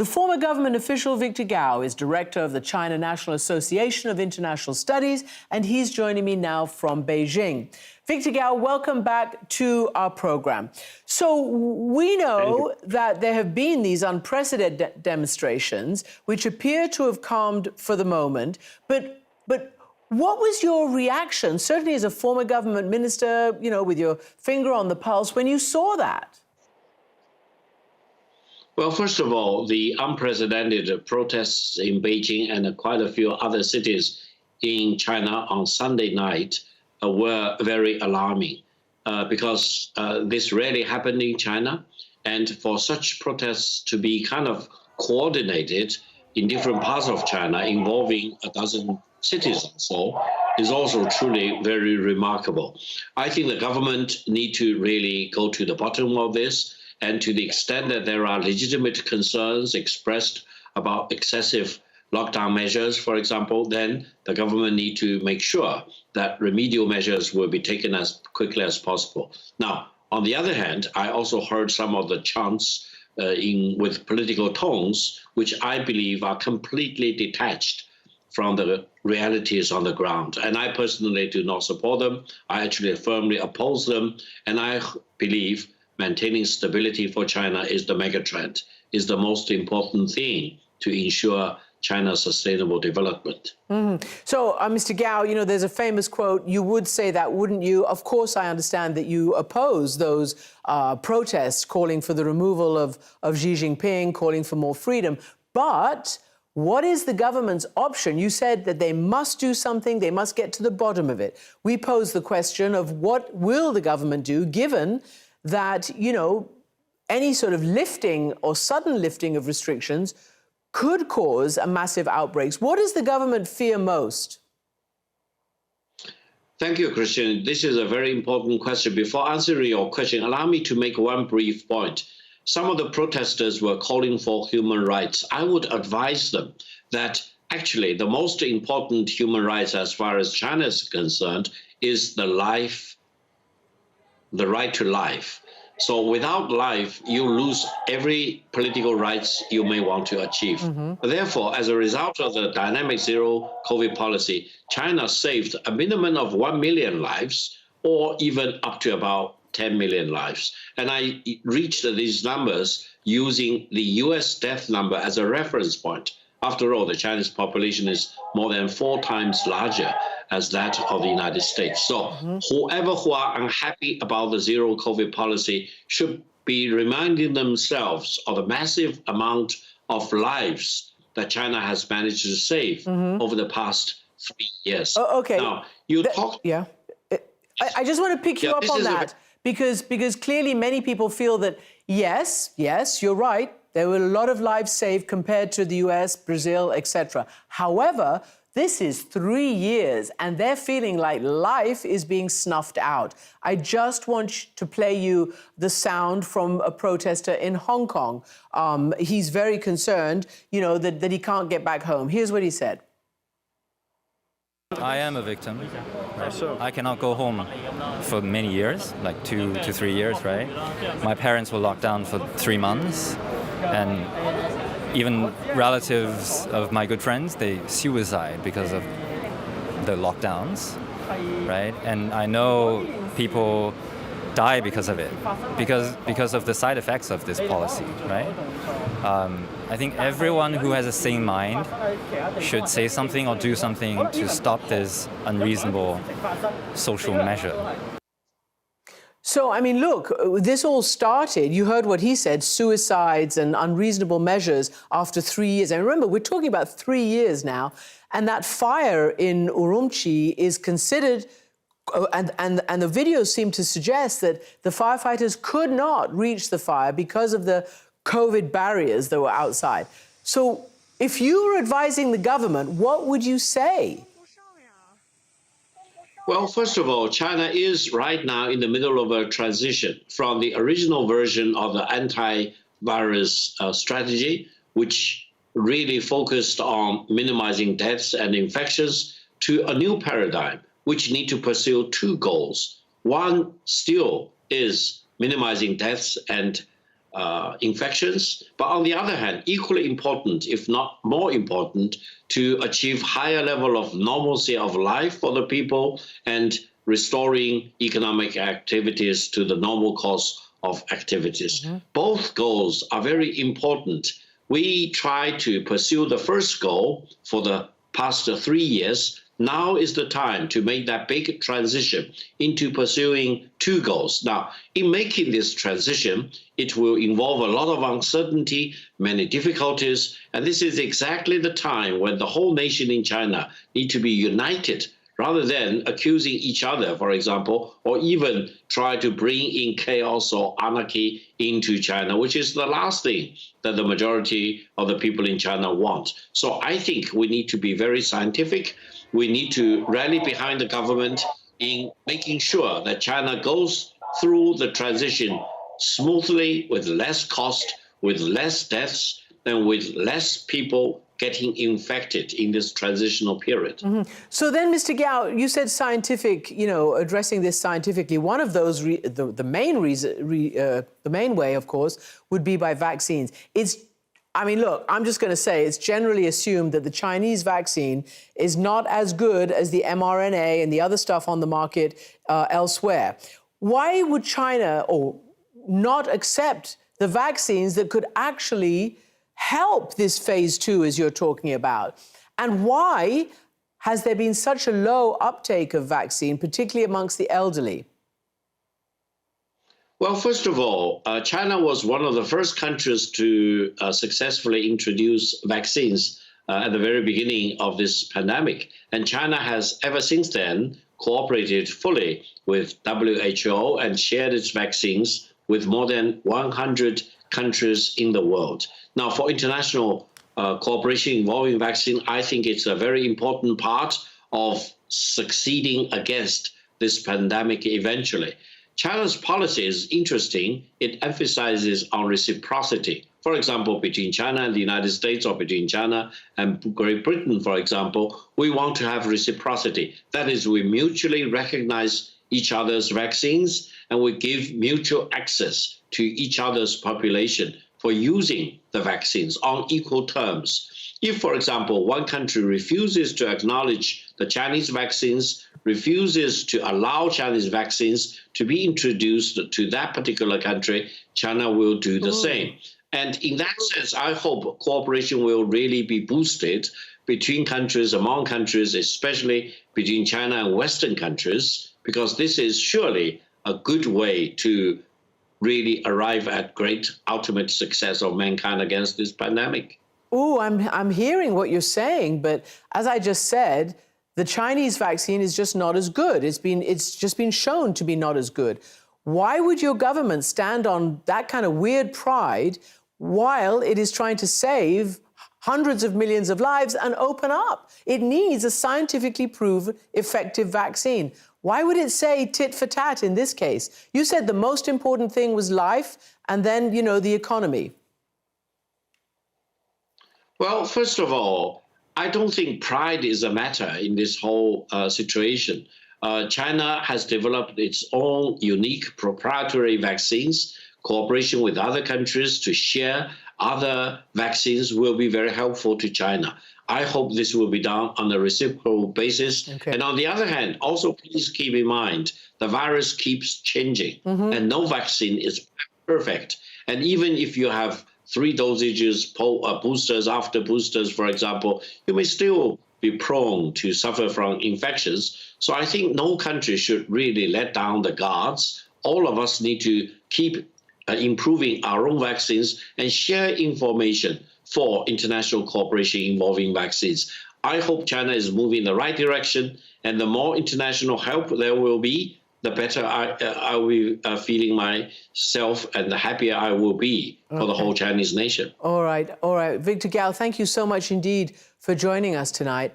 The former government official Victor Gao is director of the China National Association of International Studies, and he's joining me now from Beijing. Victor Gao, welcome back to our program. So we know that there have been these unprecedented demonstrations, which appear to have calmed for the moment, but what was your reaction, certainly as a former government minister, you know, with your finger on the pulse, when you saw that? Well, first of all, the unprecedented protests in Beijing and quite a few other cities in China on Sunday night were very alarming because this rarely happened in China. And for such protests to be kind of coordinated in different parts of China involving a dozen cities or so is also truly very remarkable. I think the government need to really go to the bottom of this. And to the extent that there are legitimate concerns expressed about excessive lockdown measures, for example, then the government need to make sure that remedial measures will be taken as quickly as possible. Now, on the other hand, I also heard some of the chants with political tones, which I believe are completely detached from the realities on the ground. And I personally do not support them. I actually firmly oppose them. And I believe maintaining stability for China is the megatrend, is the most important thing to ensure China's sustainable development. Mm-hmm. So, Mr. Gao, you know, there's a famous quote, you would say that, wouldn't you? Of course, I understand that you oppose those protests calling for the removal of Xi Jinping, calling for more freedom. But what is the government's option? You said that they must do something, they must get to the bottom of it. We pose the question of what will the government do, given that, you know, any sort of lifting or sudden lifting of restrictions could cause a massive outbreaks. What does the government fear most? Thank you, Christian. This is a very important question. Before answering your question, allow me to make one brief point. Some of the protesters were calling for human rights. I would advise them that actually the most important human rights as far as China is concerned is the right to life. So without life, you lose every political rights you may want to achieve. Mm-hmm. Therefore, as a result of the dynamic zero COVID policy, China saved a minimum of 1 million lives, or even up to about 10 million lives. And I reached these numbers using the US death number as a reference point. After all, the Chinese population is more than 4 times larger as that of the United States. So whoever who are unhappy about the zero COVID policy should be reminding themselves of the massive amount of lives that China has managed to save over the past 3 years. Oh, okay. Now, you talk... Yeah. I just want to pick you up on that because clearly many people feel that, yes, you're right, there were a lot of lives saved compared to the US, Brazil, etc. However, this is 3 years, and they're feeling like life is being snuffed out. I just want to play you the sound from a protester in Hong Kong. He's very concerned, you know, that he can't get back home. Here's what he said. I am a victim. Right? I cannot go home for many years, like 2 to 3 years, right? My parents were locked down for 3 months, and even relatives of my good friends, they suicide because of the lockdowns, right? And I know people die because of it, because of the side effects of this policy, right? I think everyone who has a sane mind should say something or do something to stop this unreasonable social measure. So, I mean, look, this all started, you heard what he said, suicides and unreasonable measures after 3 years. And remember, we're talking about 3 years now, and that fire in Urumqi is considered, and the videos seem to suggest that the firefighters could not reach the fire because of the COVID barriers that were outside. So if you were advising the government, what would you say? Well, first of all, China is right now in the middle of a transition from the original version of the anti-virus strategy, which really focused on minimizing deaths and infections, to a new paradigm, which need to pursue 2 goals. One still is minimizing deaths and infections. But on the other hand, equally important, if not more important, to achieve higher level of normalcy of life for the people and restoring economic activities to the normal course of activities. Both goals are very important. We try to pursue the first goal for the past 3 years. Now is the time to make that big transition into pursuing 2 goals. Now, in making this transition, it will involve a lot of uncertainty, many difficulties, and this is exactly the time when the whole nation in China need to be united rather than accusing each other, for example, or even try to bring in chaos or anarchy into China, which is the last thing that the majority of the people in China want. So I think we need to be very scientific. We need to rally behind the government in making sure that China goes through the transition smoothly, with less cost, with less deaths, and with less people getting infected in this transitional period. So then, Mr. Gao, you said scientific, addressing this scientifically. One of those, the main way, of course, would be by vaccines. Look, I'm just going to say it's generally assumed that the Chinese vaccine is not as good as the mRNA and the other stuff on the market elsewhere. Why would China not accept the vaccines that could actually help this phase 2, as you're talking about? And why has there been such a low uptake of vaccine, particularly amongst the elderly? Well, first of all, China was one of the first countries to successfully introduce vaccines at the very beginning of this pandemic. And China has ever since then cooperated fully with WHO and shared its vaccines with more than 100 countries in the world. Now, for international cooperation involving vaccine, I think it's a very important part of succeeding against this pandemic eventually. China's policy is interesting. It emphasizes on reciprocity. For example, between China and the United States, or between China and Great Britain, for example, we want to have reciprocity. That is, we mutually recognize each other's vaccines and we give mutual access to each other's population for using the vaccines on equal terms. If, for example, one country refuses to acknowledge the Chinese vaccines, refuses to allow Chinese vaccines to be introduced to that particular country, China will do the same. And in that sense, I hope cooperation will really be boosted between countries, among countries, especially between China and Western countries, because this is surely a good way to really arrive at great ultimate success of mankind against this pandemic. Oh, I'm hearing what you're saying, but as I just said, the Chinese vaccine is just not as good. It's just been shown to be not as good. Why would your government stand on that kind of weird pride while it is trying to save hundreds of millions of lives and open up? It needs a scientifically proven effective vaccine. Why would it say tit for tat in this case? You said the most important thing was life and then, the economy. Well, first of all, I don't think pride is a matter in this whole situation. China has developed its own unique proprietary vaccines. Cooperation with other countries to share other vaccines will be very helpful to China. I hope this will be done on a reciprocal basis. Okay. And on the other hand, also please keep in mind, the virus keeps changing and no vaccine is perfect. And even if you have 3 dosages, boosters after boosters, for example, you may still be prone to suffer from infections. So I think no country should really let down the guards. All of us need to keep improving our own vaccines and share information for international cooperation involving vaccines. I hope China is moving in the right direction, and the more international help there will be, the better I will be feeling myself and the happier I will be for the whole Chinese nation. All right. Victor Gao, thank you so much indeed for joining us tonight.